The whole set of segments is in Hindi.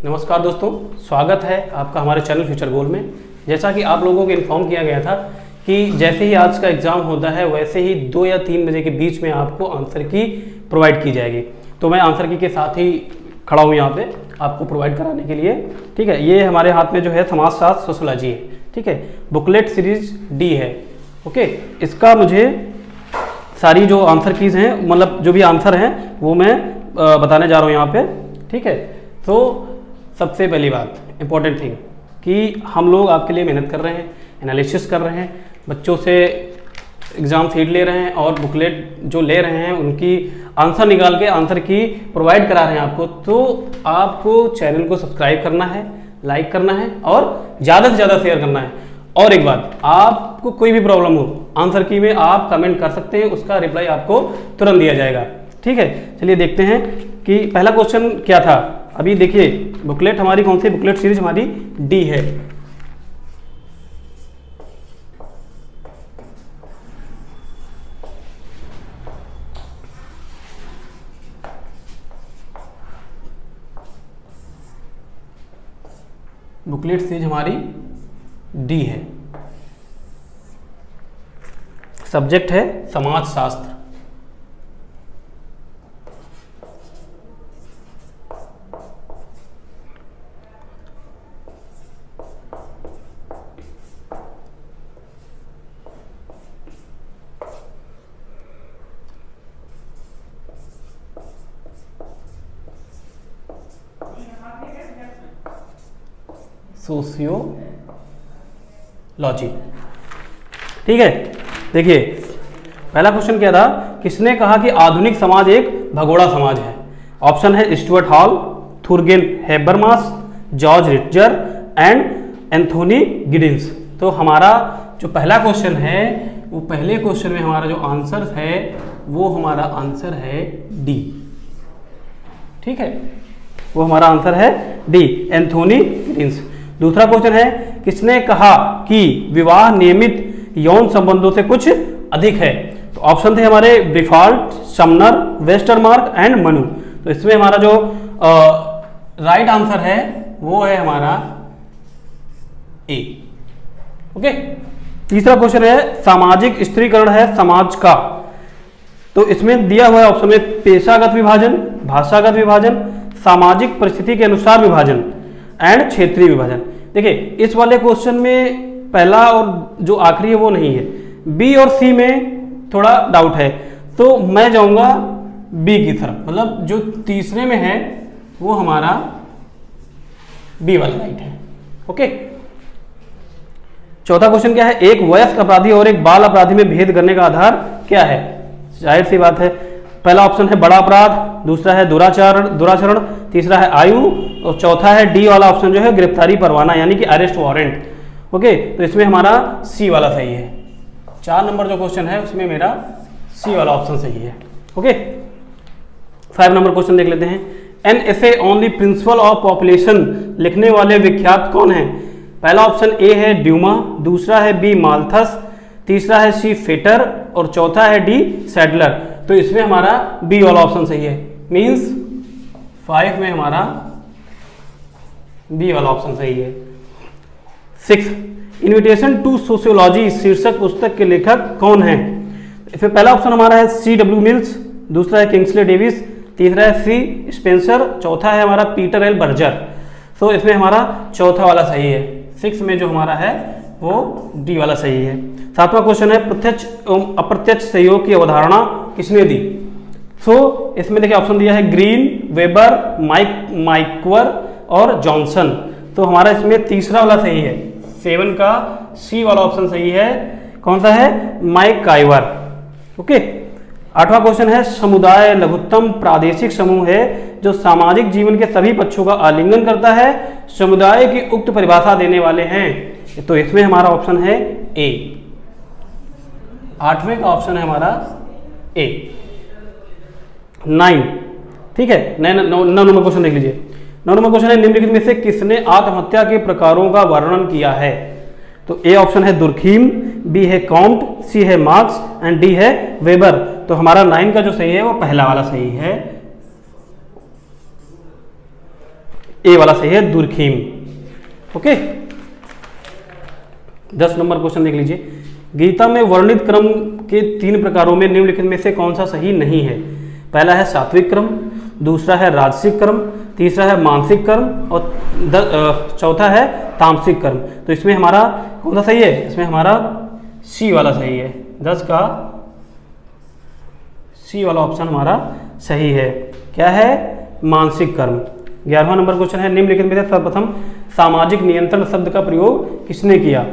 नमस्कार दोस्तों, स्वागत है आपका हमारे चैनल फ्यूचर गोल में। जैसा कि आप लोगों को इन्फॉर्म किया गया था कि जैसे ही आज का एग्ज़ाम होता है वैसे ही 2 या 3 बजे के बीच में आपको आंसर की प्रोवाइड की जाएगी। तो मैं आंसर की के साथ ही खड़ा हूँ यहाँ पे आपको प्रोवाइड कराने के लिए। ठीक है, ये हमारे हाथ में जो है समाजशास्त्र सोशियोलॉजी है। ठीक है, बुकलेट सीरीज डी है। ओके, इसका मुझे सारी जो आंसर कीज हैं, मतलब जो भी आंसर हैं वो मैं बताने जा रहा हूँ यहाँ पे। ठीक है, तो सबसे पहली बात इंपॉर्टेंट थिंग कि हम लोग आपके लिए मेहनत कर रहे हैं, एनालिसिस कर रहे हैं, बच्चों से एग्ज़ाम फीड ले रहे हैं और बुकलेट जो ले रहे हैं उनकी आंसर निकाल के आंसर की प्रोवाइड करा रहे हैं आपको। तो आपको चैनल को सब्सक्राइब करना है, लाइक करना है और ज़्यादा से ज़्यादा शेयर करना है। और एक बात, आपको कोई भी प्रॉब्लम हो आंसर की में आप कमेंट कर सकते हैं, उसका रिप्लाई आपको तुरंत दिया जाएगा। ठीक है, चलिए देखते हैं कि पहला क्वेश्चन क्या था। अभी देखिए, बुकलेट हमारी कौन सी, बुकलेट सीरीज हमारी डी है। बुकलेट सीरीज हमारी डी है। सब्जेक्ट है समाजशास्त्र। सोशियोलॉजी। ठीक है, देखिए पहला क्वेश्चन क्या था, किसने कहा कि आधुनिक समाज एक भगोड़ा समाज है। ऑप्शन है Stuart Hall, Jurgen Habermas, George Ritzer and Anthony Giddens. तो हमारा जो पहला क्वेश्चन है वो पहले क्वेश्चन में हमारा जो आंसर है वो हमारा आंसर है डी। ठीक है, वो हमारा आंसर है डी, एंथोनी गिडिंस। दूसरा क्वेश्चन है, किसने कहा कि विवाह नियमित यौन संबंधों से कुछ अधिक है। तो ऑप्शन थे हमारे ब्रिफाल्ट, समनर, वेस्टरमार्क एंड मनु। तो इसमें हमारा जो राइट आंसर है वो है हमारा ए। ओके, तीसरा क्वेश्चन है, सामाजिक स्त्रीकरण है समाज का। तो इसमें दिया हुआ है ऑप्शन में पेशागत विभाजन, भाषागत विभाजन, सामाजिक परिस्थिति के अनुसार विभाजन एंड क्षेत्रीय विभाजन। देखिए इस वाले क्वेश्चन में पहला और जो आखिरी है वो नहीं है, बी और सी में थोड़ा डाउट है, तो मैं जाऊंगा बी की तरफ, मतलब जो तीसरे में है वो हमारा बी वाला राइट है। ओके, चौथा क्वेश्चन क्या है, एक वयस्क अपराधी और एक बाल अपराधी में भेद करने का आधार क्या है। जाहिर सी बात है, पहला ऑप्शन है बड़ा अपराध, दूसरा है दुराचरण, तीसरा है आयु और चौथा है डी वाला ऑप्शन जो है गिरफ्तारी परवाना यानी कि अरेस्ट वारंट। ओके, तो इसमें हमारा सी वाला सही है। 4 नंबर जो क्वेश्चन है उसमें मेरा सी वाला ऑप्शन सही है। ओके, 5 नंबर क्वेश्चन देख लेते हैं। An essay on the principle of population लिखने वाले विख्यात कौन है। पहला ऑप्शन ए है ड्यूमा, दूसरा है बी माल्थस, तीसरा है सी फेटर और चौथा है डी सैडलर। तो इसमें हमारा बी वाला ऑप्शन सही है, मींस 5 में हमारा बी वाला ऑप्शन सही है। 6, इन्विटेशन टू सोशियोलॉजी शीर्षक पुस्तक के लेखक कौन है। इसमें पहला ऑप्शन हमारा है सी डब्ल्यू मिल्स, दूसरा है किंग्सले डेविस, तीसरा है सी स्पेंसर, चौथा है हमारा पीटर एल बर्जर। तो इसमें हमारा चौथा वाला सही है। 6 में जो हमारा है वो डी वाला सही है। 7वां क्वेश्चन है, प्रत्यक्ष एवं अप्रत्यक्ष सहयोग की अवधारणा किसने दी। सो इसमें देखिए ऑप्शन दिया है ग्रीन, वेबर, माइकवर और जॉनसन। तो हमारा इसमें तीसरा वाला सही है, 7 का सी वाला ऑप्शन सही है। कौन सा है, माइकाइवर। ओके, 8वां क्वेश्चन है, समुदाय लघुत्तम प्रादेशिक समूह है जो सामाजिक जीवन के सभी पक्षों का आलिंगन करता है, समुदाय की उक्त परिभाषा देने वाले हैं। तो इसमें हमारा ऑप्शन है ए, 8वें का ऑप्शन है हमारा ए। 9, ठीक है, 9 नंबर क्वेश्चन देख लीजिए। 9 नंबर क्वेश्चन है, निम्नलिखित में से किसने आत्महत्या के प्रकारों का वर्णन किया है। तो ए ऑप्शन है दुर्खीम, बी है कॉम्ट, सी है मार्क्स एंड डी है वेबर। तो हमारा 9 का जो सही है वो पहला वाला सही है। ए वाला सही है, दुर्खीम। ओके, 10 नंबर क्वेश्चन देख लीजिए। गीता में वर्णित क्रम के 3 प्रकारों में निम्नलिखित में से कौन सा सही नहीं है? पहला है सात्विक क्रम, दूसरा है राजसिक क्रम, तीसरा है मानसिक कर्म और चौथा है तामसिक कर्म। तो इसमें हमारा कौन सा सही है? इसमें हमारा सी वाला सही है। 10 का सी वाला ऑप्शन हमारा सही है। क्या है? मानसिक कर्म। 11वां नंबर क्वेश्चन है, निम्नलिखित में से सर्वप्रथम सामाजिक नियंत्रण शब्द का प्रयोग किसने किया?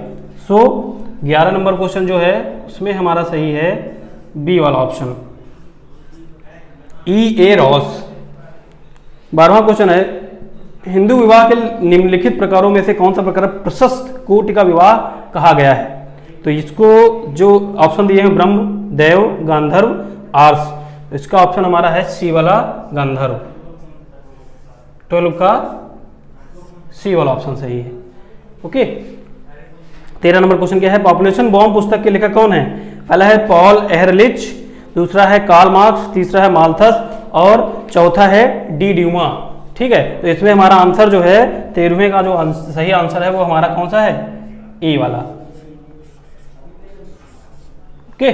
11 नंबर क्वेश्चन जो है उसमें हमारा सही है बी वाला ऑप्शन, E.A. रॉस। 12वां क्वेश्चन है, हिंदू विवाह के निम्नलिखित प्रकारों में से कौन सा प्रकार प्रशस्त कोटि का विवाह कहा गया है? तो इसको जो ऑप्शन दिए हैं ब्रह्म, देव, गांधर्व, आर्ष, इसका ऑप्शन हमारा है सी वाला गांधर्व। 12 का सी वाला ऑप्शन सही है। ओके, 13 नंबर क्वेश्चन क्या है? पॉपुलेशन बॉम्ब पुस्तक के लेखक कौन है? पहला है पॉल एहरलिच, दूसरा है कार्ल मार्क्स, तीसरा है माल्थस और चौथा है डी ड्यूमा। ठीक है, तो इसमें हमारा आंसर जो है 13वें का जो सही आंसर है वो हमारा कौन सा है? ए वाला। ओके,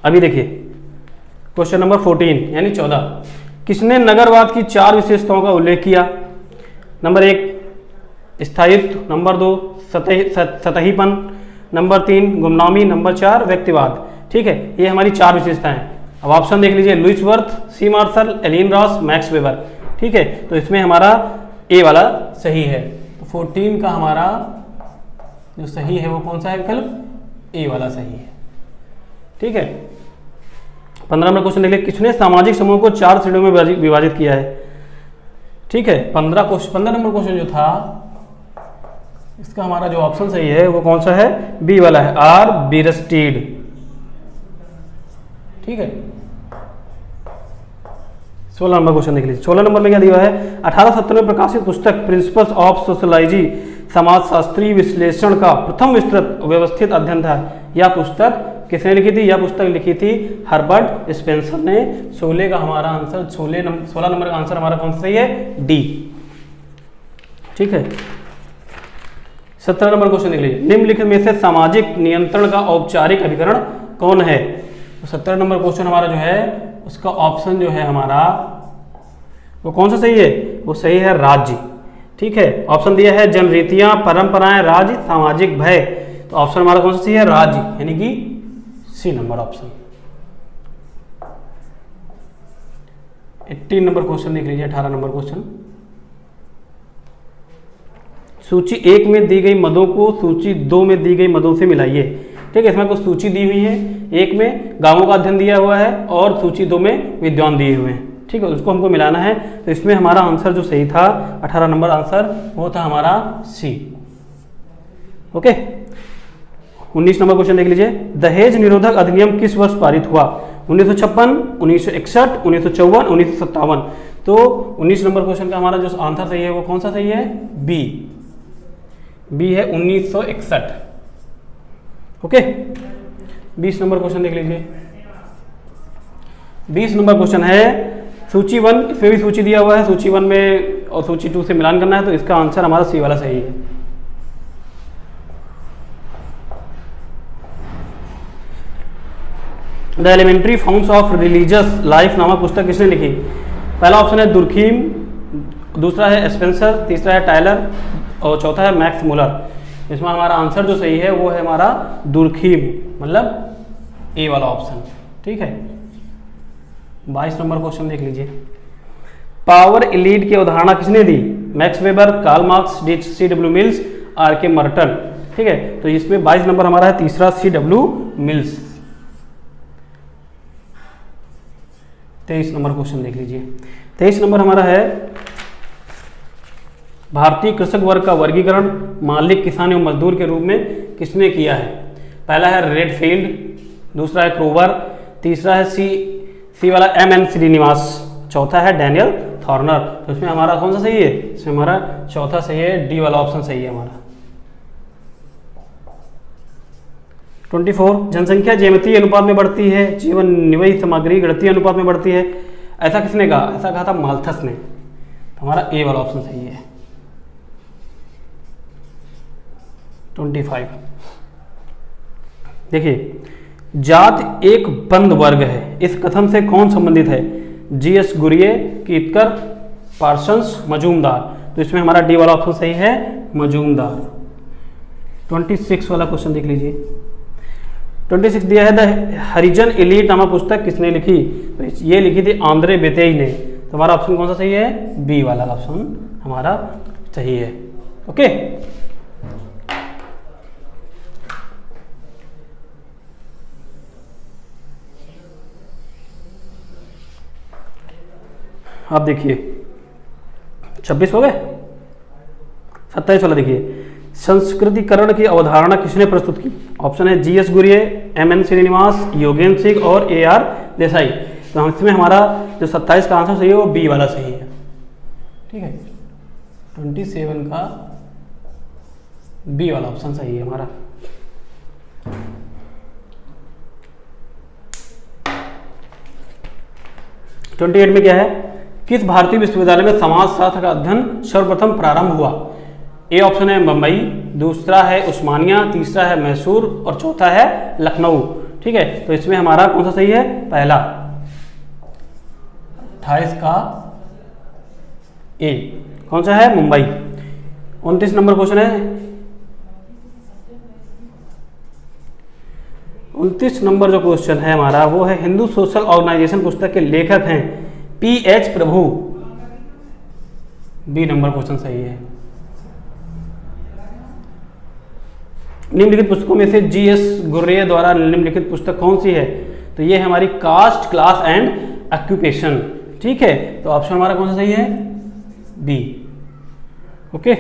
अभी देखिए क्वेश्चन नंबर 14 यानी 14, किसने नगरवाद की 4 विशेषताओं का उल्लेख किया? नंबर 1 स्थायित्व, नंबर 2 सतहीपन, नंबर 3 गुमनामी, नंबर 4 व्यक्तिवाद। ठीक है, ये हमारी 4 विशेषताएं। अब ऑप्शन देख लीजिए, Louis Wirth, C Marshall, Ellen Ross, Max Weber. ठीक है, तो इसमें हमारा ए वाला सही है। तो 14 का हमारा जो सही है वो कौन सा है विकल्प? ए वाला सही है। ठीक है, 15 नंबर क्वेश्चन देख लीजिए, किसने सामाजिक समूह को 4 श्रेणियों में विभाजित किया है? ठीक है, 15 नंबर क्वेश्चन जो था इसका हमारा जो ऑप्शन सही है वो कौन सा है? बी वाला है, आर बीरस्टीड। ठीक है, 16 नंबर क्वेश्चन देख लीजिए। 16 नंबर में क्या दिया है? 1870 में प्रकाशित पुस्तक प्रिंसिपल्स ऑफ सोशलॉजी समाजशास्त्रीय विश्लेषण का प्रथम विस्तृत व्यवस्थित अध्ययन था। यह पुस्तक किसने लिखी थी? यह पुस्तक लिखी थी हर्बर्ट स्पेंसर ने। 16 का हमारा आंसर 16 नंबर का आंसर हमारा कौन सा सही है? डी। ठीक है, 17 नंबर क्वेश्चन देख लीजिए, निम्नलिखित में से सामाजिक नियंत्रण का औपचारिक अभिकरण कौन है? तो 17 नंबर क्वेश्चन हमारा जो है उसका ऑप्शन जो है हमारा वो कौन सा सही है? वो सही है राज्य। ठीक है, ऑप्शन दिया है जनरीतियां, परंपराएं, राज्य, सामाजिक भय। तो ऑप्शन हमारा कौन सा सही है? राज्य, यानी कि सी नंबर ऑप्शन। 18 नंबर क्वेश्चन देख लीजिए। 18 नंबर क्वेश्चन, सूची 1 में दी गई मदों को सूची 2 में दी गई मदों से मिलाइए। ठीक है, इसमें कुछ सूची दी हुई है, 1 में गांवों का अध्ययन दिया हुआ है और सूची 2 में विद्वान दिए हुए हैं। ठीक है, उसको हमको मिलाना है। तो इसमें हमारा आंसर जो सही था 18 नंबर आंसर वो था हमारा सी। ओके, 19 नंबर क्वेश्चन देख लीजिए, दहेज निरोधक अधिनियम किस वर्ष पारित हुआ? 1956, 1961, 1954, 1957। तो 19 नंबर क्वेश्चन का हमारा जो आंसर सही है वो कौन सा सही है? बी। बी है 1961। ओके, 20 नंबर क्वेश्चन देख लीजिए। 20 नंबर क्वेश्चन है सूची 1, इसमें भी सूची दिया हुआ है, सूची 1 में और सूची 2 से मिलान करना है। तो इसका आंसर हमारा सी वाला सही है। The elementary forms of religious life नामक पुस्तक किसने लिखी? पहला ऑप्शन है दुर्खीम, दूसरा है स्पेंसर, तीसरा है टायलर और चौथा है मैक्स मुलर। इसमें हमारा आंसर जो सही है वो है हमारा दुर्खीम, मतलब ए वाला ऑप्शन। ठीक है, 22 नंबर क्वेश्चन देख लीजिए, पावर इलीड की अवधारणा किसने दी? Max Weber, Karl Marx, C.W. Mills, R.K. Merton. ठीक है, तो इसमें 22 नंबर हमारा है तीसरा C.W. मिल्स। 23 नंबर क्वेश्चन देख लीजिए। 23 नंबर हमारा है भारतीय कृषक वर्ग का वर्गीकरण मालिक, किसान एवं मजदूर के रूप में किसने किया है? पहला है रेडफील्ड, दूसरा है क्रोवर, तीसरा है सी वाला M.N. श्रीनिवास, चौथा है डैनियल थॉर्नर। तो इसमें हमारा कौन सा सही है? इसमें हमारा चौथा सही है, डी वाला ऑप्शन सही है हमारा। 24 जनसंख्या ज्यामितीय अनुपात में बढ़ती है, जीवन निवाही सामग्री गणितीय अनुपात में बढ़ती है। ऐसा किसने कहा? ऐसा कहा था माल्थस ने। तो हमारा ए वाला ऑप्शन सही है। 25 देखिए, जात एक बंद वर्ग है, इस कथन से कौन संबंधित है? GS Ghurye, Ketkar, Parsons, Majumdar. तो इसमें हमारा डी वाला ऑप्शन सही है, मजूमदार। 26 वाला क्वेश्चन देख लीजिए। 26 दिया है, द हरिजन एलीट नामक पुस्तक किसने लिखी? तो ये लिखी थी आंद्रे बेतेई ने। तो हमारा ऑप्शन कौन सा सही है? बी वाला ऑप्शन हमारा सही है। ओके, आप देखिए 26 हो गए। 27 वाला देखिए, संस्कृतिकरण की अवधारणा किसने प्रस्तुत की? ऑप्शन है जीएस गुरिये, एमएन श्रीनिवास, योगेंद्र सिंह और एआर देसाई। तो इसमें हमारा जो 27 का आंसर सही है वो बी वाला सही है। ठीक है, 27 का बी वाला ऑप्शन सही है हमारा। ट्वेंटी 28 में क्या है? किस भारतीय विश्वविद्यालय में समाजशास्त्र का अध्ययन सर्वप्रथम प्रारंभ हुआ? ए ऑप्शन है मुंबई, दूसरा है उस्मानिया, तीसरा है मैसूर और चौथा है लखनऊ। ठीक है, तो इसमें हमारा कौन सा सही है? पहला, 28 का ए। कौन सा है? मुंबई। 29 नंबर क्वेश्चन है, 29 नंबर जो क्वेश्चन है हमारा वो है, हिंदू सोशल ऑर्गेनाइजेशन पुस्तक के लेखक हैं पीएच प्रभु। बी नंबर क्वेश्चन सही है। निम्नलिखित पुस्तकों में से जीएस गुर्रे द्वारा निम्नलिखित पुस्तक कौन सी है? तो ये है हमारी कास्ट, क्लास एंड ऑक्यूपेशन। ठीक है, तो ऑप्शन हमारा कौन सा सही है? बी। ओके,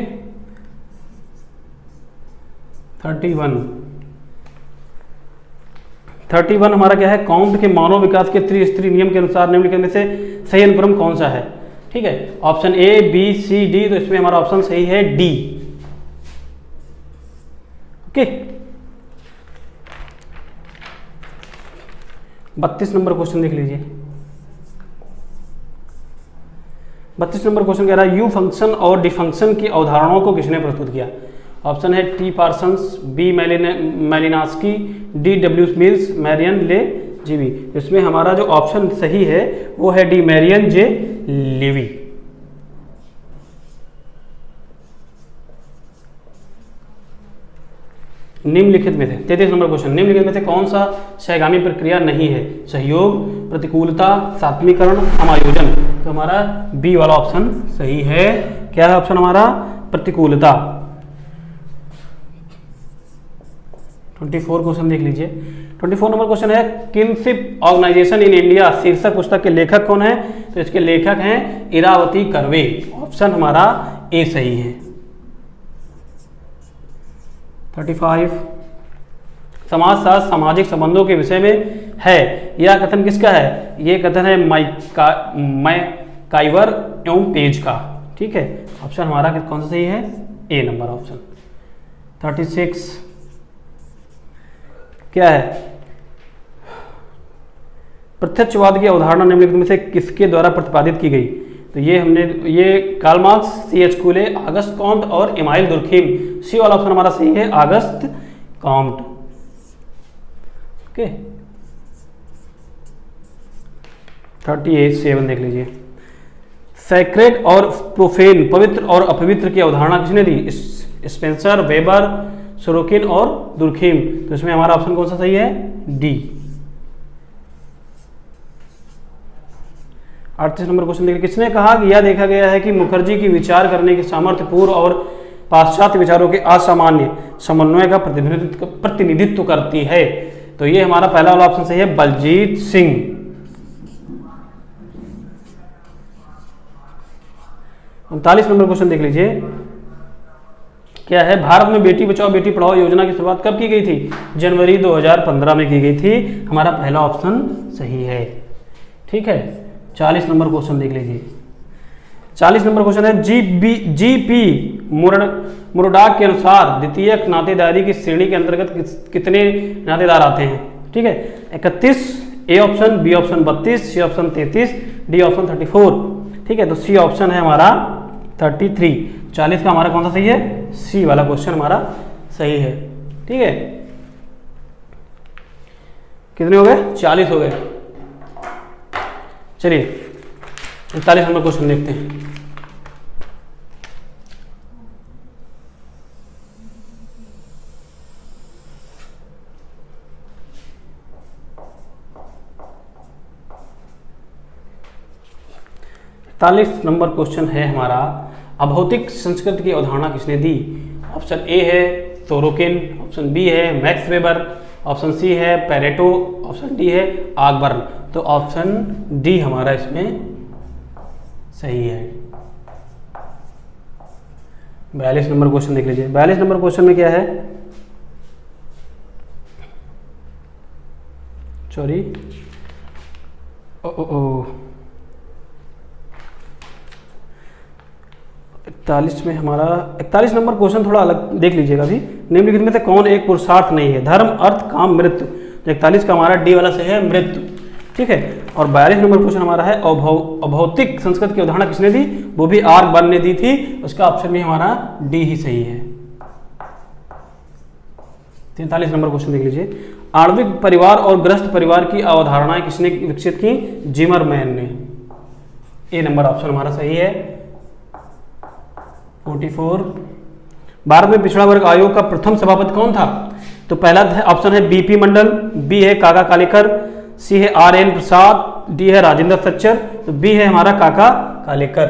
31 हमारा क्या है? काउंट के मानव विकास के त्रिस्तरीय नियम के अनुसार निम्नलिखित में से सही अनुक्रम कौन सा है? ठीक है, option A, B, C, D. तो इसमें हमारा ऑप्शन सही है डी। ओके, 32 नंबर क्वेश्चन देख लीजिए। 32 नंबर क्वेश्चन कह रहा है, यू फंक्शन और डी फंक्शन की अवधारणाओं को किसने प्रस्तुत किया? ऑप्शन है T Parsons, B Malinowski, D W Mills, Marion Levy. इसमें हमारा जो ऑप्शन सही है वो है डी, मैरियन जे लेवी। निम्नलिखित में से 33 नंबर क्वेश्चन, निम्नलिखित में से कौन सा सहगामी प्रक्रिया नहीं है? सहयोग, प्रतिकूलता, सात्मीकरण, समायोजन। तो हमारा बी वाला ऑप्शन सही है। क्या है ऑप्शन हमारा? प्रतिकूलता। 24 क्वेश्चन देख लीजिए। 24 नंबर क्वेश्चन है, किनशिप ऑर्गेनाइजेशन इन इंडिया शीर्षक पुस्तक के लेखक कौन है? तो इसके लेखक हैं इरावती कर्वे। ऑप्शन हमारा ए सही है। 35 समाजशास्त्र सामाजिक संबंधों के विषय में है, यह कथन किसका है? ये कथन है मैकाइवर एवं पेज का। ठीक है, ऑप्शन हमारा कौन सा सही है? ए नंबर ऑप्शन। 36 क्या है? प्रत्यक्षवाद की अवधारणा निम्नलिखित में से किसके द्वारा प्रतिपादित की गई? तो ये Karl Marx, CH. कूले, Auguste Comte और इमाइल दुर्खीम। सी वाला ऑप्शन हमारा सही है, अगस्त कॉम्ट। ओके, 37 देख लीजिए। सैक्रेड और प्रोफेन, पवित्र और अपवित्र की अवधारणा किसने दी? स्पेंसर, वेबर, सोरोकिन और दुर्खीम। तो इसमें हमारा ऑप्शन कौन सा सही है? डी। 38 नंबर क्वेश्चन देखिए, किसने कहा कि यह देखा गया है कि मुखर्जी की विचार करने की सामर्थ्य पूर्व और पाश्चात्य विचारों के असामान्य समन्वय का प्रतिनिधित्व करती है? तो ये हमारा पहला वाला ऑप्शन सही है, बलजीत सिंह। 39 नंबर क्वेश्चन देख लीजिए। क्या है? भारत में बेटी बचाओ बेटी पढ़ाओ योजना की शुरुआत कब की गई थी? जनवरी 2015 में की गई थी। हमारा पहला ऑप्शन सही है। ठीक है, 40 नंबर क्वेश्चन देख लीजिए। 40 नंबर क्वेश्चन है, जीपी मुरडॉक के अनुसार द्वितीयक नातेदारी की श्रेणी के अंतर्गत कितने नातेदार आते हैं? ठीक है, 31, A option, B option 32, C option 33, D option 34। ठीक है, तो सी ऑप्शन है हमारा 33। 40 का हमारा कौन सा सही है? सी वाला क्वेश्चन हमारा सही है। ठीक है, कितने हो गए? 40 हो गए। चलिए 41 नंबर क्वेश्चन देखते हैं। नंबर क्वेश्चन है हमारा, अभौतिक संस्कृति की अवधारणा किसने दी? ऑप्शन ए है सोरोकिन, ऑप्शन बी है मैक्स वेबर, ऑप्शन सी है पेरेटो, ऑप्शन डी है ऑसबर्न। तो ऑप्शन डी हमारा इसमें सही है। 42 नंबर क्वेश्चन देख लीजिए। 42 नंबर क्वेश्चन में क्या है? सॉरी, 41 में हमारा 41 नंबर क्वेश्चन थोड़ा अलग देख लीजिएगा अभी। निम्नलिखित में से कौन एक पुरुषार्थ नहीं है? धर्म, अर्थ, काम, मृत्यु। 41 का हमारा डी वाला सही है, मृत्यु। ठीक है, और 42 नंबर क्वेश्चन हमारा है अभौतिक संस्कृत की अवधारणा किसने दी? वो भी ऑसबर्न ने दी थी। उसका ऑप्शन भी हमारा डी ही सही है। 43 नंबर क्वेश्चन देख लीजिए। आणविक परिवार और ग्रस्त परिवार की अवधारणाएं किसने विकसित की? जिमरमैन ने। ए नंबर ऑप्शन हमारा सही है। 44। भारत में पिछड़ा वर्ग आयोग का प्रथम सभापति कौन था? तो पहला ऑप्शन है बीपी मंडल, बी है काका कालेकर, सी है आर.एन. प्रसाद, डी है राजेंद्र सच्चर। तो बी है हमारा काका कालेकर।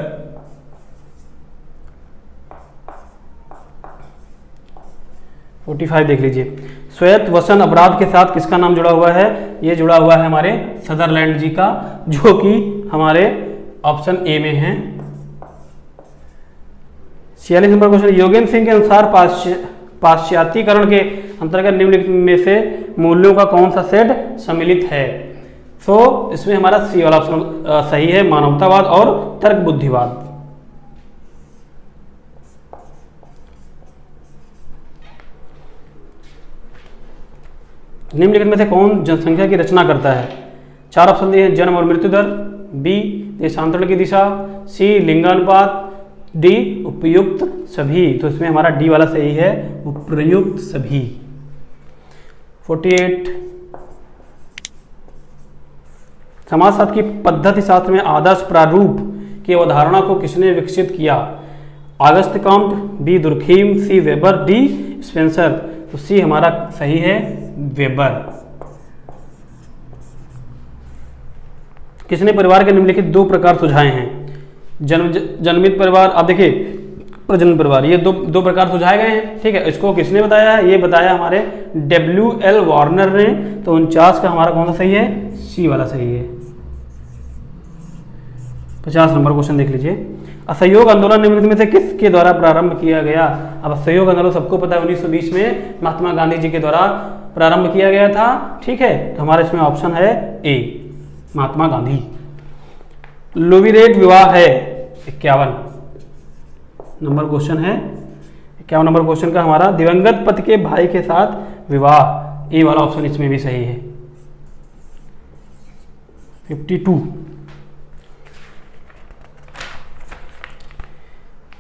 45 देख लीजिए। स्वायत्त वसन अपराध के साथ किसका नाम जुड़ा हुआ है? ये जुड़ा हुआ है हमारे सदरलैंड जी का, जो कि हमारे ऑप्शन ए में है। 46 नंबर क्वेश्चन, योगेंद्र सिंह के अनुसार पाश्चात्यकरण के अंतर्गत निम्नलिखित में से मूल्यों का कौन सा सेट सम्मिलित है? सो इसमें हमारा सी वाला ऑप्शन सही है, मानवतावाद और तर्क बुद्धिवाद। निम्नलिखित में से कौन जनसंख्या की रचना करता है? 4 ऑप्शन दिए हैं, जन्म और मृत्यु दर, बी देशांतरण की दिशा, सी लिंगानुपात, डी उपयुक्त सभी। तो इसमें हमारा डी वाला सही है, उपयुक्त सभी। 48, समाजशास्त्र की पद्धति शास्त्र में आदर्श प्रारूप की अवधारणा को किसने विकसित किया? ऑगस्ट कॉम्ट, बी दुर्खीम, सी वेबर, डी स्पेंसर। तो सी हमारा सही है, वेबर। किसने परिवार के निम्नलिखित 2 प्रकार सुझाए हैं? जन्मित परिवार, अब देखिए प्रजनन परिवार, ये दो प्रकार सुझाए गए हैं। ठीक है, इसको किसने बताया है? ये बताया हमारे W.L. वार्नर ने। तो 49 का हमारा कौन सा सही है? सी वाला सही है। 50 नंबर क्वेश्चन देख लीजिए। असहयोग आंदोलन निम्नलिखित में से किसके द्वारा प्रारंभ किया गया? अब असहयोग आंदोलन सबको पता है 1920 में महात्मा गांधी जी के द्वारा प्रारंभ किया गया था। ठीक है, तो हमारा इसमें ऑप्शन है ए, महात्मा गांधी। लोविरेट विवाह है 51 नंबर क्वेश्चन है। 51 नंबर क्वेश्चन का हमारा दिवंगत पति के भाई के साथ विवाह, ए वाला ऑप्शन इसमें भी सही है। 52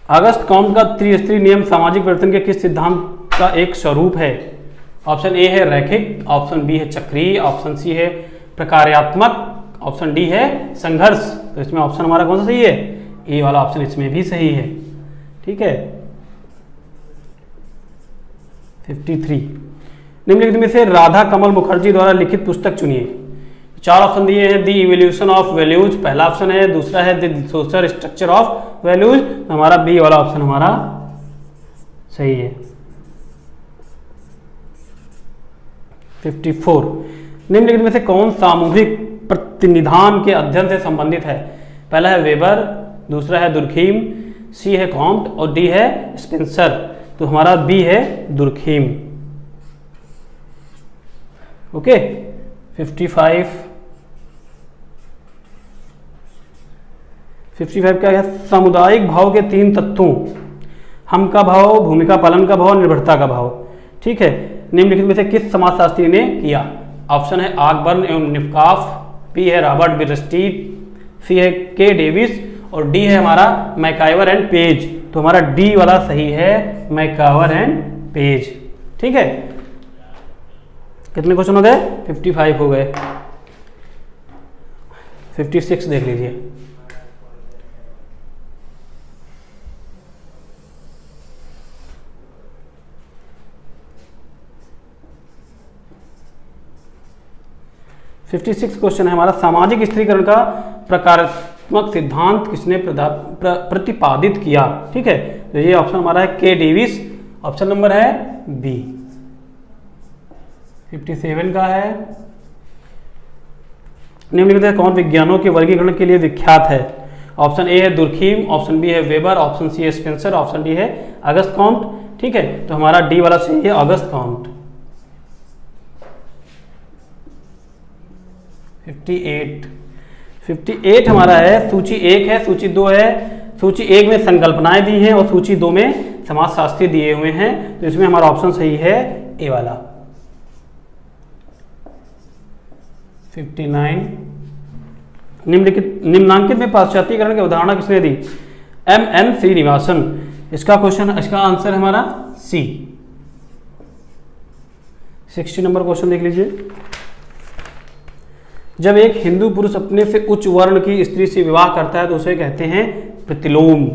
अगस्त कॉम्ट का त्रिस्तरीय नियम सामाजिक परिवर्तन के किस सिद्धांत का एक स्वरूप है? ऑप्शन ए है रैखिक, ऑप्शन बी है चक्रीय, ऑप्शन सी है प्रकार्यात्मक, ऑप्शन डी है संघर्ष। तो इसमें ऑप्शन हमारा कौन सा सही है? ए वाला ऑप्शन इसमें भी सही है। ठीक है। 53 निम्नलिखित में से राधा कमल मुखर्जी द्वारा लिखित पुस्तक चुनिए। 4 ऑप्शन दिए हैं, द इवोल्यूशन ऑफ वैल्यूज पहला ऑप्शन है, दूसरा है the social structure of values. हमारा बी वाला ऑप्शन हमारा सही है। 54 निम्नलिखित में से कौन सामूहिक प्रतिनिधान के अध्ययन से संबंधित है? पहला है वेबर, दूसरा है दुर्खीम, सी है कॉम्ट और डी है स्पेंसर। तो हमारा बी है दुर्खीम। ओके। 55 क्या है? सामुदायिक भाव के 3 तत्वों हम का भाव, भूमिका पालन का भाव, निर्भरता का भाव। ठीक है, निम्नलिखित में से किस समाजशास्त्री ने किया? ऑप्शन है आकबर्न एवं निफकाफ, बी है रॉबर्ट बिरस्टीड, सी है के डेविस और डी है हमारा मैकाइवर एंड पेज। तो हमारा डी वाला सही है, मैकाइवर एंड पेज। ठीक है, कितने क्वेश्चन हो गए? 55 हो गए। 56 देख लीजिए। क्वेश्चन है हमारा, सामाजिक स्त्रीकरण का प्रकारात्मक सिद्धांत किसने प्रतिपादित किया? ठीक है, तो ये ऑप्शन हमारा है के डेविस, ऑप्शन नंबर है बी। 57 का है, निम्नलिखित कौन विज्ञानों के वर्गीकरण के लिए विख्यात है? ऑप्शन ए है दुर्खीम, ऑप्शन बी है वेबर, ऑप्शन सी है स्पेंसर, ऑप्शन डी है अगस्त कॉम्ट। ठीक है, तो हमारा डी वाला सही है, अगस्त कॉम्ट। 58 हमारा है, सूची 1 है, सूची 2 है। सूची 1 में संकल्पनाएं दी हैं और सूची 2 में समाजशास्त्री दिए हुए हैं, तो इसमें हमारा ऑप्शन सही है ए वाला। 59 निम्नांकित में पाश्चात्यकरण की अवधारणा किसने दी? M.N. श्रीनिवासन। इसका क्वेश्चन, इसका आंसर है हमारा सी। 60 नंबर क्वेश्चन देख लीजिए। जब एक हिंदू पुरुष अपने से उच्च वर्ण की स्त्री से विवाह करता है तो उसे कहते हैं प्रतिलोम,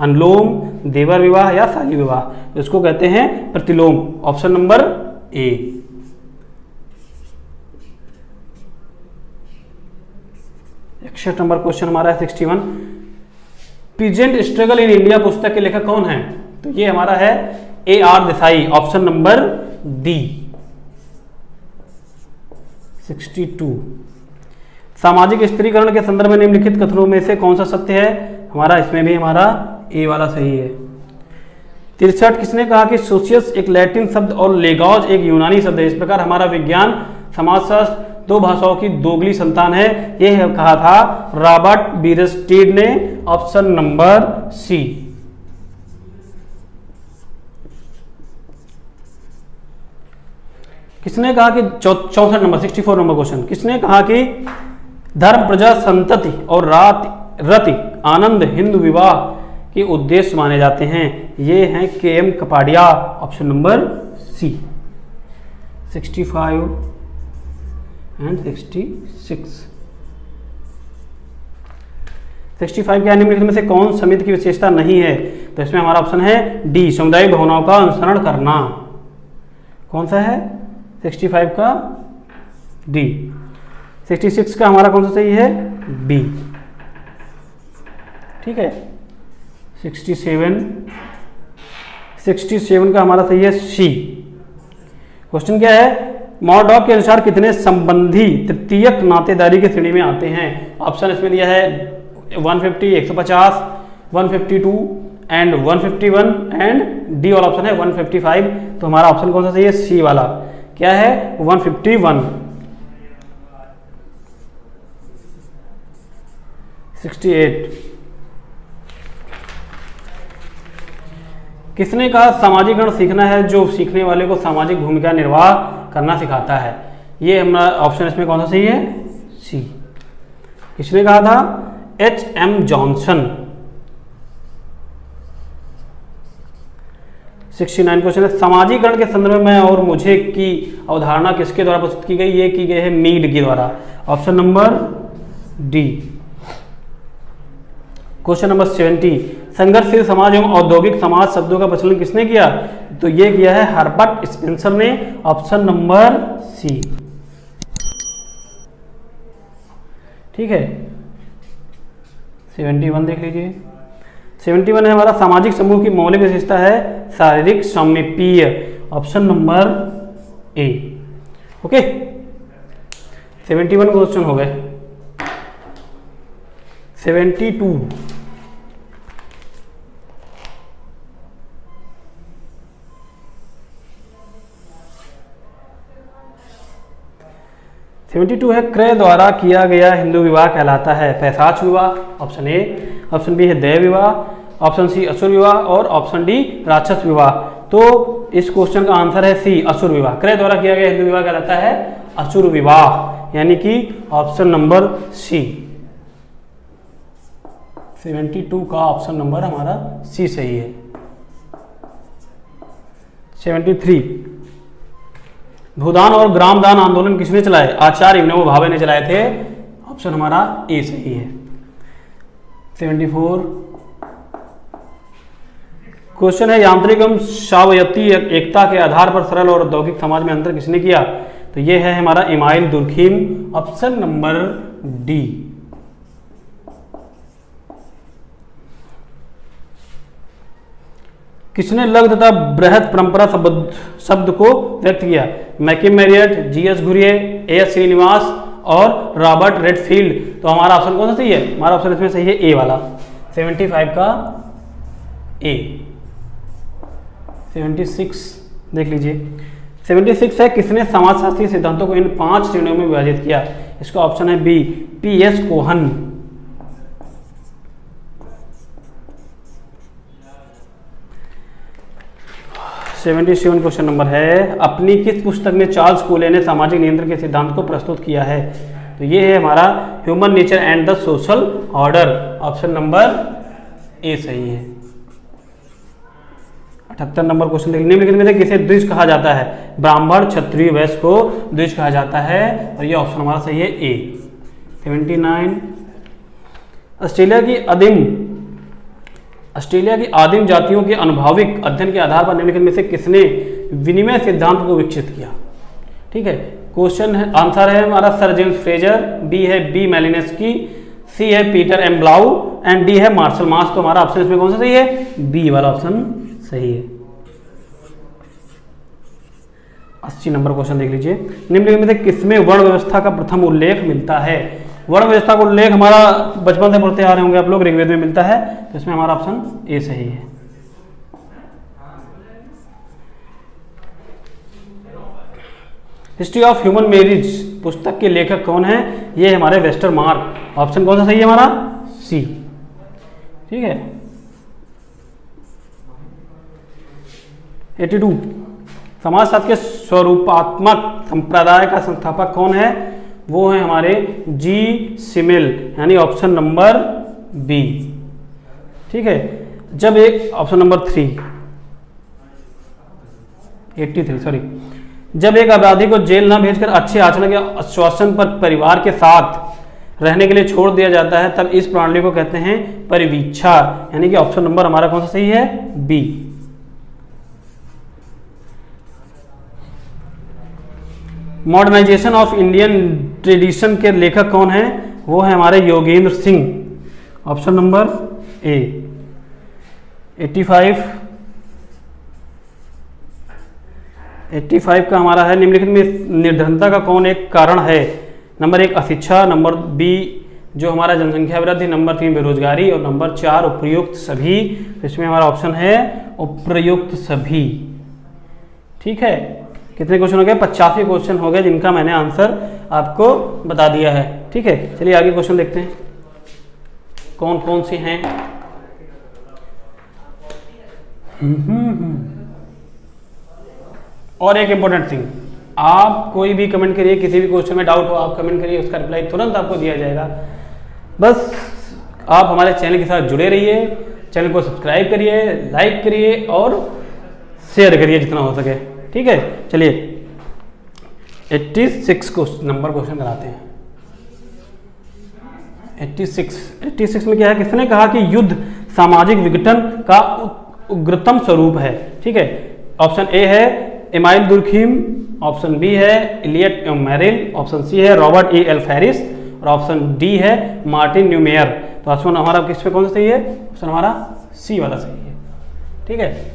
अनुलोम, देवर विवाह या शाली विवाह, तो इसको कहते हैं प्रतिलोम। ऑप्शन नंबर ए। 61 नंबर क्वेश्चन हमारा है 61। पीजेंट स्ट्रगल इन इंडिया पुस्तक के लेखक कौन है? तो ये हमारा है A.R. Desai, option number D. 62 सामाजिक स्त्रीकरण के संदर्भ में निम्नलिखित कथनों में से कौन सा सत्य है? हमारा इसमें भी हमारा ए वाला सही है। 63 किसने कहा कि सोशियस एक लैटिन शब्द और लेगॉज एक यूनानी शब्द है? इस प्रकार हमारा विज्ञान समाजशास्त्र दो भाषाओं की दोगली संतान है, यह कहा था रॉबर्ट बीरस्टीड ने, ऑप्शन नंबर सी। किसने कहा कि 64 नंबर 64 नंबर क्वेश्चन, किसने कहा कि धर्म, प्रजा, संतति और रति आनंद हिंदू विवाह के उद्देश्य माने जाते हैं? ये हैं K M. Kapadia, option number C. 65 and 66। 65 के निम्नलिखित में से कौन समिति की विशेषता नहीं है? तो इसमें हमारा ऑप्शन है डी, सामुदायिक भावनाओं का अनुसरण करना। कौन सा है? 65 का डी। 66 का हमारा कौन सा सही है? बी। ठीक है, 67 का हमारा सही है सी। क्वेश्चन क्या है? मॉडॉक के अनुसार कितने संबंधी तृतीयक नातेदारी की श्रेणी में आते हैं? ऑप्शन इसमें दिया है 150, 150, 152 एंड 151 एंड डी वाला ऑप्शन है 155। तो हमारा ऑप्शन कौन सा सही है? सी वाला। क्या है? 151। 68 किसने कहा सामाजिकरण सीखना है जो सीखने वाले को सामाजिक भूमिका निर्वाह करना सिखाता है? ये हमारा ऑप्शन इसमें कौन सा सही है? सी। किसने कहा था? H.M. जॉनसन। 69 क्वेश्चन है, सामाजिकरण के संदर्भ में और मुझे की अवधारणा किसके द्वारा प्रस्तुत की गई? ये की गई है मीड के द्वारा, option number D. Question number 70, संघर्षशील समाज एवं औद्योगिक समाज शब्दों का प्रचलन किसने किया? तो ये किया है हर्बर्ट स्पेंसर ने, ऑप्शन नंबर सी। ठीक है, 71 देख लीजिए। 71 है हमारा, सामाजिक समूह की मौलिक विशेषता है शारीरिक सामीप्य, option number A. Okay, 71 question हो गए। 72 है, क्रय द्वारा किया गया हिंदू विवाह कहलाता है? पैशाच विवाह, ऑप्शन ए, ऑप्शन बी है देय विवाह, ऑप्शन सी असुर विवाह और ऑप्शन डी राक्षस विवाह। तो इस क्वेश्चन का आंसर है सी असुर विवाह। क्रय द्वारा किया गया हिंदू विवाह कहलाता है असुर विवाह, यानी कि ऑप्शन नंबर सी। 72 का ऑप्शन नंबर हमारा सी सही है। 73 भूदान और ग्रामदान आंदोलन किसने चलाए? आचार्य विनोबा भावे ने चलाए थे। ऑप्शन हमारा ए सही है। 74 क्वेश्चन है यांत्रिक एवं स्वायत्ती एकता के आधार पर सरल और औद्योगिक समाज में अंतर किसने किया? तो ये है हमारा Emile Durkheim, option number D. किसने लघु तथा बृहत परंपरा शब्द को व्यक्त किया? McKim Marriott, GS. Ghurye, AS. Srinivas और रॉबर्ट रेडफील्ड। तो हमारा ऑप्शन कौन सा सही है? हमारा ऑप्शन इसमें सही है ए वाला, 75 का ए। 76 देख लीजिए। 76 है किसने समाजशास्त्रीय सिद्धांतों को इन 5 श्रेणियों में विभाजित किया? इसका ऑप्शन है B, P S. Cohn. 77 question number है अपनी किस पुस्तक में चार्ल्स कोले ने सामाजिक नियंत्रण के सिद्धांत को प्रस्तुत किया है? तो ये है हमारा human nature and the social order, option number ए सही है। 78 नंबर क्वेश्चन देखिए, निम्नलिखित में से किसे द्विज कहा जाता है? ब्राह्मण, क्षत्रिय, वैश्य को द्विज कहा जाता है और ये ऑप्शन हमारा सही है ए। 79 ऑस्ट्रेलिया की आदिम जातियों के अनुभविक अध्ययन के आधार पर निम्नलिखित में से किसने विनिमय सिद्धांत को विकसित किया? ठीक है, क्वेश्चन है आंसर है हमारा सर जेम्स फ्रेजर, बी है बी मैलिनस्की, सी है पीटर एम ब्लाउ एंड डी है मार्शल मास। तो हमारा ऑप्शन इसमें कौन सा सही है? बी वाला ऑप्शन सही है। 80 नंबर क्वेश्चन देख लीजिए, निम्नलिखित में से किसमें वर्ण व्यवस्था का प्रथम उल्लेख मिलता है? वर्ण व्यवस्था का उल्लेख हमारा बचपन से पढ़ते आ रहे होंगे आप लोग, ऋग्वेद में मिलता है। तो इसमें हमारा ऑप्शन ए सही है। हिस्ट्री ऑफ ह्यूमन मैरिज पुस्तक के लेखक कौन है? ये हमारे वेस्टरमार्क। ऑप्शन कौन सा सही है हमारा? सी। ठीक है। 82 समाजशास्त्र के स्वरूपात्मक संप्रदाय का संस्थापक कौन है? वो है हमारे जी सिमिल, यानी ऑप्शन नंबर बी। ठीक है। जब एक ऑप्शन नंबर 83 सॉरी, जब एक अपराधी को जेल न भेजकर अच्छे आचरण के आश्वासन पर परिवार के साथ रहने के लिए छोड़ दिया जाता है, तब इस प्रणाली को कहते हैं परिवीक्षा, यानी कि ऑप्शन नंबर हमारा कौन सा सही है? B. Modernisation of Indian tradition के लेखक कौन है? वो है हमारे Yogendra Singh, option number A. 85 का हमारा है निम्नलिखित में निर्धनता का कौन एक कारण है? नंबर 1 अशिक्षा, नंबर बी जो हमारा जनसंख्या वृद्धि, नंबर 3 बेरोजगारी और नंबर 4 उपर्युक्त सभी। इसमें हमारा ऑप्शन है उपर्युक्त सभी। ठीक है, कितने क्वेश्चन हो गए? 85 क्वेश्चन हो गए जिनका मैंने आंसर आपको बता दिया है। ठीक है, चलिए आगे क्वेश्चन देखते हैं कौन कौन से हैं। और एक इंपॉर्टेंट थिंग, आप कोई भी कमेंट करिए, किसी भी क्वेश्चन में डाउट हो आप कमेंट करिए, उसका रिप्लाई तुरंत आपको दिया जाएगा। बस आप हमारे चैनल के साथ जुड़े रहिए, चैनल को सब्सक्राइब करिए, लाइक करिए और शेयर करिए जितना हो सके। ठीक है, चलिए 86 नंबर क्वेश्चन कराते हैं। 86 में क्या है? किसने कहा कि युद्ध सामाजिक विघटन का उग्रतम स्वरूप है? ठीक है, ऑप्शन ए है इमाइल दुर्खीम, ऑप्शन बी है इलियट मैरिल, ऑप्शन सी है रॉबर्ट ए एल फेरिस और ऑप्शन डी है मार्टिन न्यूमेयर। तो ऑप्शन हमारा किस पे कौन सा सही है? ऑप्शन हमारा सी वाला सही है। ठीक है,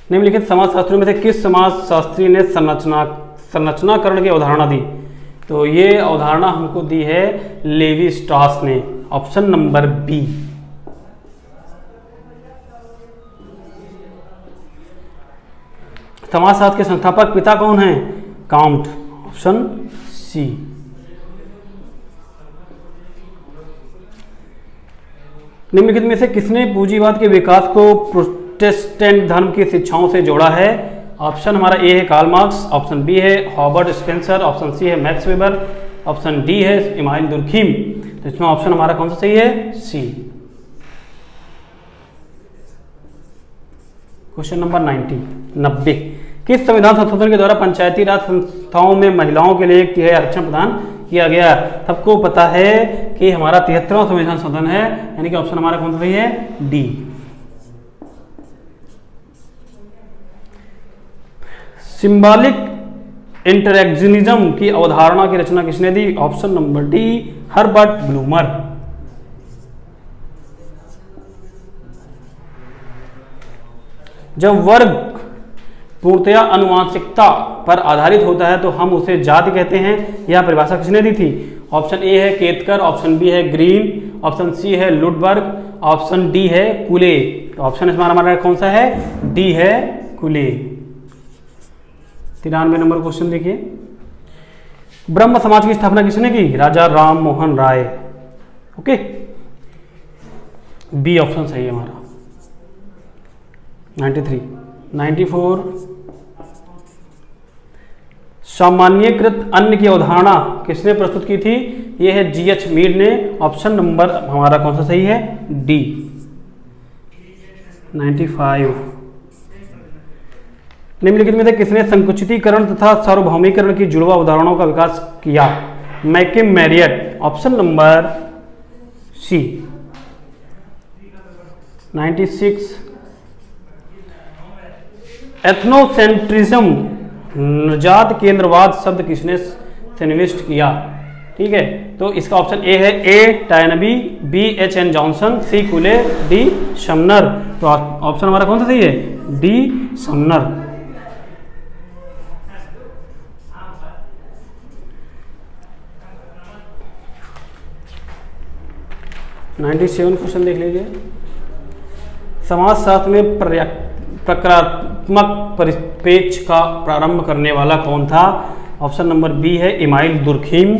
निम्नलिखित समाजशास्त्रियों में से किस समाजशास्त्री ने संरचनाकरण की अवधारणा दी? तो ये अवधारणा हमको दी है लेवी स्ट्रॉस ने, ऑप्शन नंबर बी। समाजशास्त्र के संस्थापक पिता कौन है? Comte, option C. सी। निम्नलिखित में से किसने पूंजीवाद के विकास को प्रोटेस्टेंट धर्म की शिक्षाओं से जोड़ा है? ऑप्शन हमारा ए है कार्ल मार्क्स, ऑप्शन बी है हॉबर्ट स्पेंसर, ऑप्शन सी है मैक्स वेबर, ऑप्शन डी है इमाइल दुर्खीम। तो इसमें ऑप्शन हमारा कौन सा सही है? सी। क्वेश्चन नंबर 90 किस संविधान संशोधन के द्वारा पंचायती राज संस्थाओं में महिलाओं के लिए एक तिहाई आरक्षण प्रदान किया गया? सबको पता है कि हमारा 73वां संविधान संशोधन है, यानी कि ऑप्शन हमारा कौन सा सही है? डी। सिंबॉलिक इंटरैक्शनिज्म की अवधारणा की रचना किसने दी? Option number D Herbert Blumer. जब वर्ग पूर्णतया अनुवांशिकता पर आधारित होता है तो हम उसे जाति कहते हैं। यह परिभाषा किसने दी थी? ऑप्शन ए है केतकर, ऑप्शन बी है ग्रीन, ऑप्शन सी है लुडबर्ग, ऑप्शन डी है कुले। तो ऑप्शन इसमें हमारा कौन सा है? डी है कुले। 93 नंबर क्वेश्चन देखिए, ब्रह्म समाज की स्थापना किसने की? राजा Ram Mohan Roy. Okay, B option सही है हमारा। 93 94 सामान्यीकृत अन्न की अवधारणा किसने प्रस्तुत की थी? यह है जीएच मीड ने। ऑप्शन नंबर हमारा कौन सा सही है? डी। 95 निम्नलिखित में से किसने संकुचितीकरण तथा सार्वभौमिकरण की जुड़वा उदाहरणों का विकास किया? McKim Marriott. Option number C. 96 ethnocentrism नृजात केंद्रवाद शब्द किसने सन्निविष्ट किया? ठीक है, तो इसका ऑप्शन ए है ए टायनबी, बी एच एन जॉनसन, सी कुले, डी समनर। तो ऑप्शन हमारा कौन सा सही है? D Sumner. 97 क्वेश्चन देख लीजिए, समाजशास्त्र में प्रकारात्मक परिप्रेक्ष्य का प्रारंभ करने वाला कौन था? ऑप्शन नंबर बी है इमाइल दुर्खीम।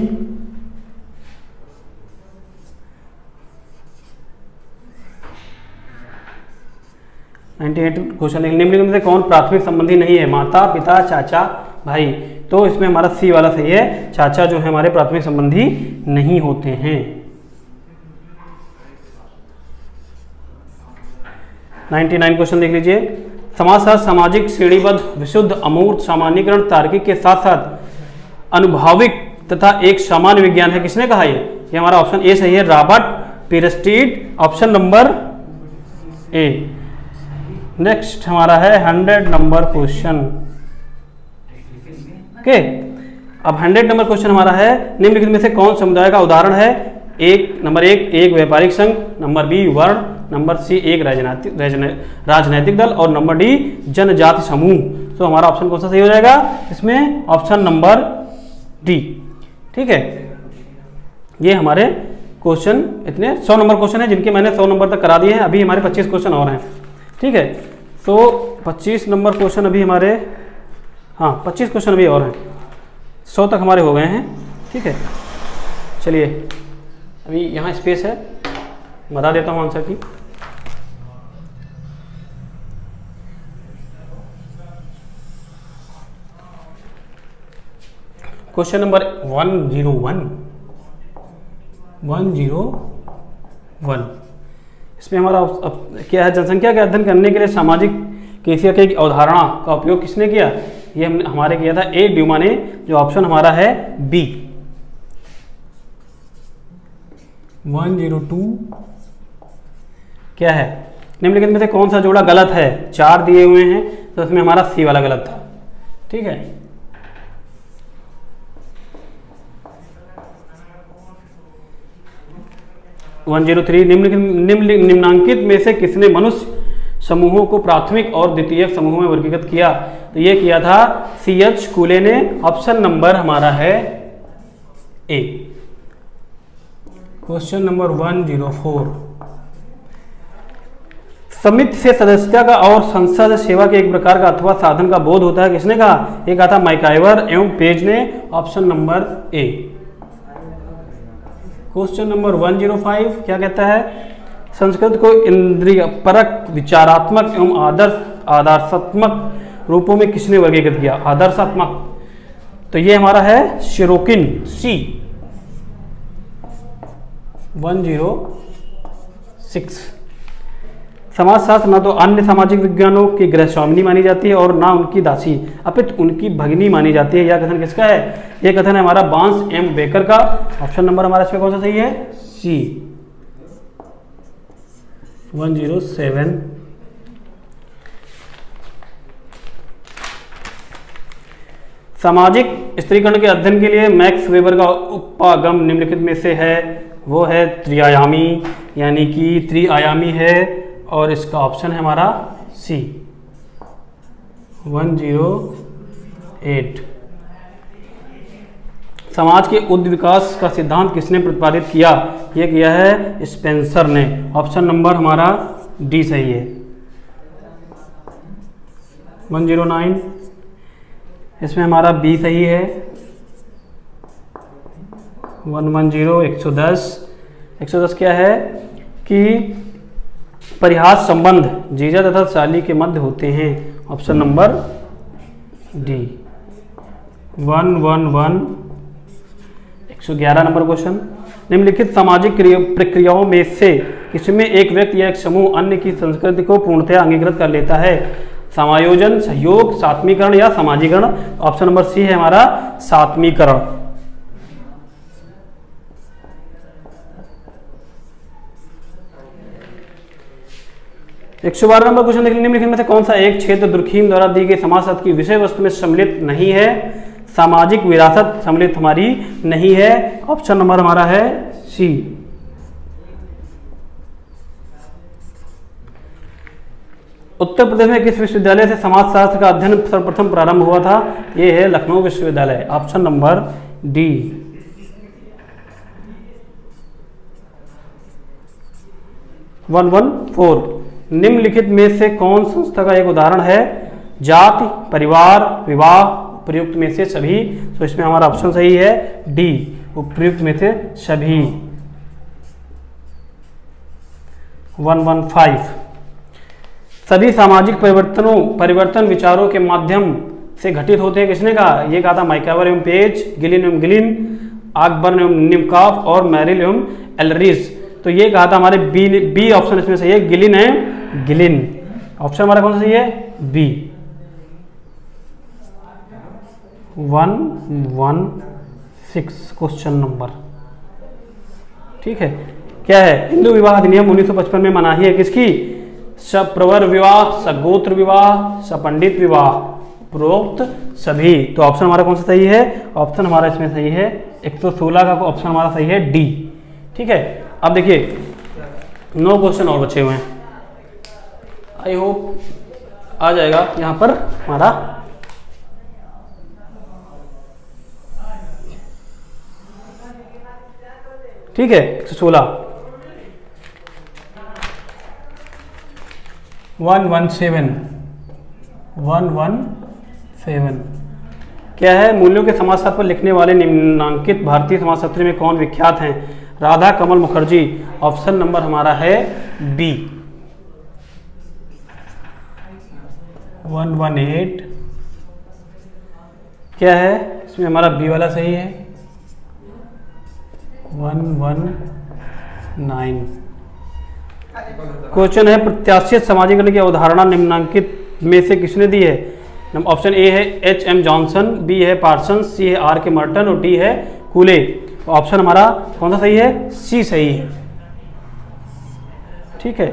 क्वेश्चन निम्नलिखित में से कौन प्राथमिक संबंधी नहीं है? माता, पिता, चाचा, भाई। तो इसमें हमारा सी वाला सही है, चाचा जो है हमारे प्राथमिक संबंधी नहीं होते हैं। 99 क्वेश्चन देख लीजिए, समाजशास्त्र सामाजिक श्रेणीबद्ध विशुद्ध अमूर्त सामान्यीकरण तार्किक के साथ साथ अनुभविक तथा एक सामान्य विज्ञान है। किसने कहा ये हमारा ऑप्शन ए सही है, Robert Bierstedt. Option number A. Next हमारा है 100 नंबर क्वेश्चन। ओके, अब 100 नंबर क्वेश्चन हमारा है, निम्नलिखित में से कौन समुदाय का उदाहरण है? नंबर एक व्यापारिक संघ, नंबर बी वर्ण, नंबर सी एक राजनैतिक दल और नंबर डी जनजाति समूह। तो हमारा ऑप्शन कौन सा सही हो जाएगा इसमें? Option number D. ठीक है, ये हमारे क्वेश्चन इतने 100 नंबर क्वेश्चन है जिनके मैंने 100 नंबर तक करा दिए हैं। अभी हमारे 25 क्वेश्चन और हैं। ठीक है, तो 25 नंबर क्वेश्चन अभी हमारे, हाँ 25 क्वेश्चन अभी और हैं, 100 तक हमारे हो गए हैं। ठीक है, चलिए अभी यहाँ स्पेस है, बता देता हूँ आंसर की। क्वेश्चन नंबर 101 इसमें हमारा क्या है? जनसंख्या के अध्ययन करने के लिए सामाजिक कैफियत की अवधारणा का उपयोग किसने किया? ये हमारे किया था ए ड्यूमा ने, जो ऑप्शन हमारा है बी। 102 क्या है? निम्नलिखित में से कौन सा जोड़ा गलत है? 4 दिए हुए हैं, तो इसमें हमारा सी वाला गलत था। ठीक है, निम्नांकित में से किसने मनुष्य समूहों को प्राथमिक और द्वितीयक समूहों में वर्गीकृत किया? तो ये किया था सी.एच. कूले ने। ऑप्शन नंबर हमारा है ए। क्वेश्चन नंबर 104, समिति से सदस्यता का और संसद सेवा के एक प्रकार का अथवा साधन का बोध होता है। किसने कहा? ये कहा था मैकाइवर एवं पेज ने। ऑप्शन नंबर ए। क्वेश्चन नंबर 105 क्या कहता है? संस्कृत को इंद्रिय परक, विचारात्मक एवं आदर्शात्मक रूपों में किसने वर्गीकृत किया? आदर्शात्मक, तो ये हमारा है शिरोकिन, सी 106। समाजशास्त्र न तो अन्य सामाजिक विज्ञानों की गृहस्वामिनी मानी जाती है और ना उनकी दासी, अपितु उनकी भगिनी मानी जाती है। यह कथन किसका है? यह कथन है हमारा बांस एम बेकर का। ऑप्शन नंबर हमारा इसमें कौन सा सही है? सी 107। सामाजिक स्त्रीकरण के अध्ययन के लिए मैक्स वेबर का उपागम निम्नलिखित में से है। वो है त्रिआयामी, यानी कि त्रिआयामी है, और इसका ऑप्शन है हमारा सी 108। समाज के उद्ध विकास का सिद्धांत किसने प्रतिपादित किया? ये किया है स्पेंसर ने। ऑप्शन नंबर हमारा डी सही है 109। इसमें हमारा बी सही है 110। 110 क्या है कि परिहास संबंध जीजा तथा साली के मध्य होते हैं। Option number D 111। 111 number question, निम्नलिखित सामाजिक प्रक्रियाओं में से किसमें एक व्यक्ति या एक समूह अन्य की संस्कृति को पूर्णतः अंगीकृत कर लेता है? समायोजन, सहयोग, सात्मीकरण या समाजीकरण? ऑप्शन नंबर सी है हमारा सात्मीकरण। एक 112 नंबर क्वेश्चन देख लीजिए, निम्नलिखित में से कौन सा एक क्षेत्र दुर्खीम द्वारा दी गई समाजशास्त्र की विषय वस्तु में सम्मिलित नहीं है? सामाजिक विरासत सम्मिलित हमारी नहीं है। ऑप्शन नंबर हमारा है सी। उत्तर प्रदेश में किस विश्वविद्यालय से समाजशास्त्र का अध्ययन सर्वप्रथम प्रारंभ हुआ था? ये है लखनऊ विश्वविद्यालय। Option number D 114। निम्नलिखित में से कौन संस्था का एक उदाहरण है? जाति, परिवार, विवाह, उपयुक्त में से सभी? तो इसमें हमारा ऑप्शन सही है डी, उपयुक्त में से सभी। 115। सभी सामाजिक परिवर्तन विचारों के माध्यम से घटित होते हैं। किसने कहा? ये कहा था मैकाइवर एवं पेज, गिलिन एवं गिलिन, आकबर्न एवं निमकॉफ और मैरिल एवं एलरिस। तो ये कहा था हमारे बी ऑप्शन इसमें सही है, गिलिन है गिलिन। ऑप्शन हमारा कौन सा सही है? B 116 question number. ठीक है, क्या है? हिंदू विवाह अधिनियम 1955 में मनाही है किसकी? सप्रवर विवाह, सगोत्र विवाह, सपंडित विवाह, उपरोक्त सभी। तो ऑप्शन हमारा कौन सा सही है? ऑप्शन हमारा इसमें सही है 116 का ऑप्शन हमारा सही है डी। ठीक है, अब देखिए 9 क्वेश्चन और बचे हुए हैं। आई होप आ जाएगा यहां पर हमारा। ठीक है, 116 117 क्या है? मूल्यों के समाजशास्त्र पर लिखने वाले निम्नांकित भारतीय समाजशास्त्री में कौन विख्यात हैं? राधा कमल मुखर्जी। ऑप्शन नंबर हमारा है बी 118। क्या है? इसमें हमारा बी वाला सही है 119। क्वेश्चन है प्रत्याशित समाजीकरण की अवधारणा निम्नांकित में से किसने दी है? ऑप्शन ए है H.M. जॉनसन, बी है पार्सन, सी है R.K. मर्टन और डी है कूले। ऑप्शन हमारा कौन सा सही है? सी सही है। ठीक है,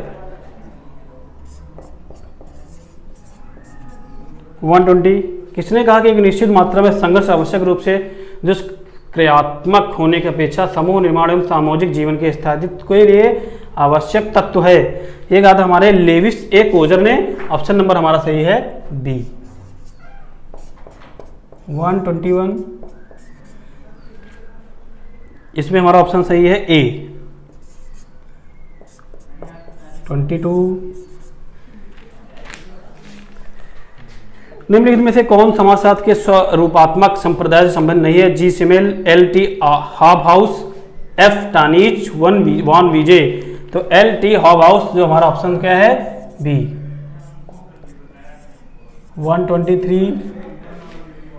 120 किसने कहा कि एक निश्चित मात्रा में संघर्ष आवश्यक रूप से दुष्क्रियात्मक होने की अपेक्षा समूह निर्माण एवं सामाजिक जीवन के स्थायित्व के लिए आवश्यक तत्व है? ये कहा था हमारे लेविस ए कोजर ने। ऑप्शन नंबर हमारा सही है बी 121। इसमें हमारा ऑप्शन सही है ए 22। निम्नलिखित में से कौन समाजशास्त्र के स्वरूपात्मक संप्रदाय से संबंध नहीं है? G Simmel, L T Hobhouse, F Tonnies, von Wiese. तो एल टी हॉबहाउस जो हमारा ऑप्शन क्या है? बी। 123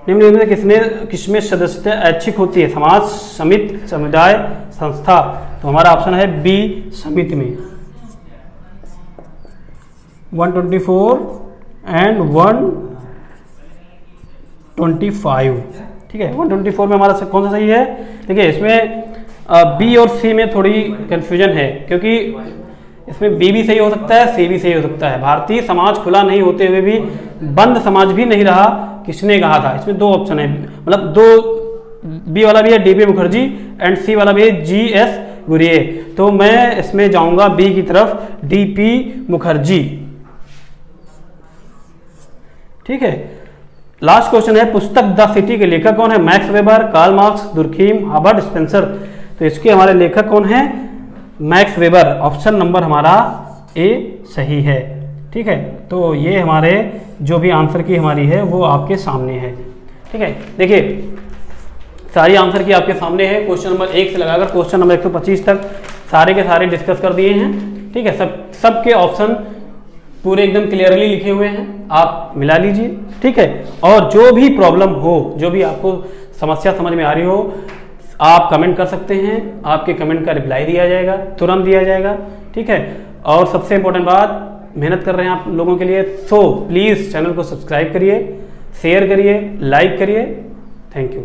निम्नलिखित में किसमें सदस्यता ऐच्छिक होती है? समाज, समिति, समुदाय, संस्था। तो हमारा ऑप्शन है बी, समिति में। 124 एंड 125, ठीक है। 124 में हमारा कौन सा सही है? देखिए इसमें बी और सी में थोड़ी कंफ्यूजन है, क्योंकि इसमें बी भी सही हो सकता है, सी भी सही हो सकता है। भारतीय समाज खुला नहीं होते हुए भी बंद समाज भी नहीं रहा, किसने कहा था? इसमें दो ऑप्शन है, मतलब दो, बी वाला भी है डीपी मुखर्जी एंड सी वाला भी है जीएस गुरिये। तो मैं इसमें जाऊंगा बी की तरफ, डीपी मुखर्जी, ठीक है। लास्ट क्वेश्चन है, पुस्तक द सिटी के लेखक कौन है? Max Weber, Karl Marx, Durkheim, Herbert Spencer. तो इसके हमारे लेखक कौन है? Max weber. ऑप्शन नंबर हमारा ए सही है, ठीक है। तो ये हमारे जो भी आंसर की हमारी है वो आपके सामने है, ठीक है। देखिए सारी आंसर की आपके सामने है, क्वेश्चन नंबर 1 से लगाकर क्वेश्चन नंबर 125 तक सारे के सारे डिस्कस कर दिए हैं, ठीक है। सबके ऑप्शन पूरे एकदम क्लियरली लिखे हुए हैं, आप मिला लीजिए, ठीक है। और जो भी प्रॉब्लम हो, जो भी आपको समस्या समझ में आ रही हो, आप कमेंट कर सकते हैं, आपके कमेंट का रिप्लाई दिया जाएगा, तुरंत दिया जाएगा, ठीक है। और सबसे इंपॉर्टेंट बात, मेहनत कर रहे हैं आप लोगों के लिए, सो प्लीज़ चैनल को सब्सक्राइब करिए, शेयर करिए, लाइक करिए। Thank you.